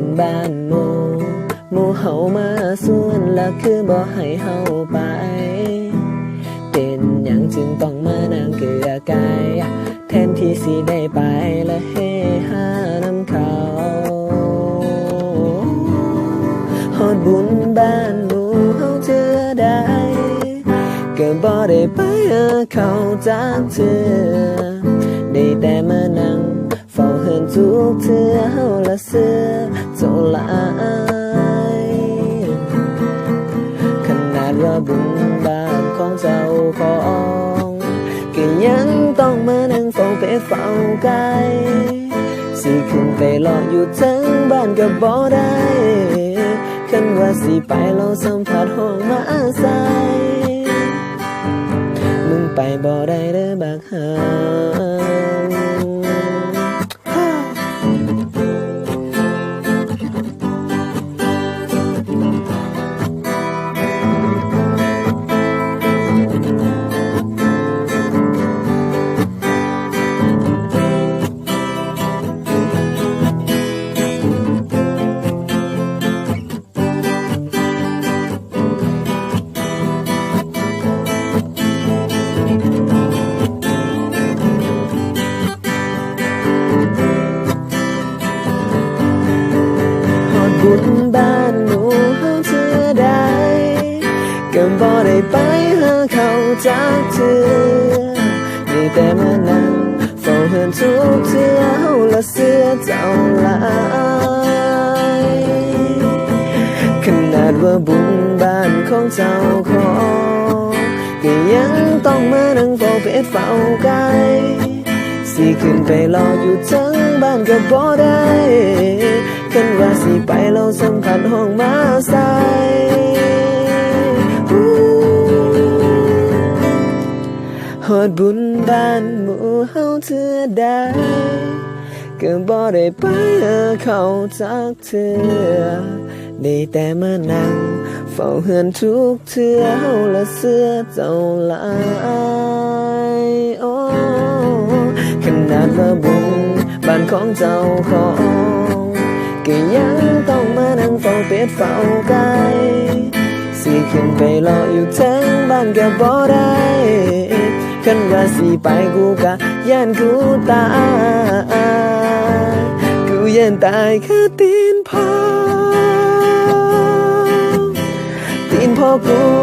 ญบ้านหมู่เฮามาส่วนแล้วคือบ่ให้เฮาไปเป็นหยังจึงต้องมานั่งเกลือกายแทนที่สิได้ไปและเฮฮานำเขาฮอดบุญบ้านหมู่เฮาเทื่อใดก็บ่ได้ไปเขาจากเทื่อได้แต่มานั่งเฝ้าเฮือนทุกเทื่อเฮาละเสือเจ้าหลายขนาดว่าบุญบ้านของเจ้าของก็ยังต้องมานั่งเฝ้าเป็ดเฝ้าไก่สิขึ้นไปรออยู่ทั้งบ้านก็บ่ได้คันว่าสิไปเราสัมผัสห้องมาใส่มึงไปบ่ได้เด้อบักหาบุญบ้านหมู่เฮาเทื่อใดก็บ่ได้ไปหาเขาจากเทื่อได้แต่มานั่งเฝ้าเฮือนทุกเทื่อเฮาละเสือเจ้าหลายขนาดว่าบุญบ้านของเจ้าของก็ยังต้องมานั่งเฝ้าเป็ดเฝ้าไก่สิขึ้นไปรออยู่ทั้งบ้านก็บ่ได้คันว่าสิไปเราสัมผัสห้องมาใส่ฮอดบุญบ้านหมู่เฮาเทื่อใดก็บ่ได้ไปเขาจากเทื่อได้แต่มานั่งเฝ้าเฮือนทุกเทื่อเฮาละเสือเจ้าหลายโอ้ขนาดว่าบุญบ้านของเจ้าของก็ยังต้องมานั่งเฝ้าเป็ดเฝ้าไก่สิขึ้นไปรออยู่ทั้งบ้านก็บ่ได้คันว่าสิไปกูกะย่านกูตายกูย่านตายคือตีนพ่อกู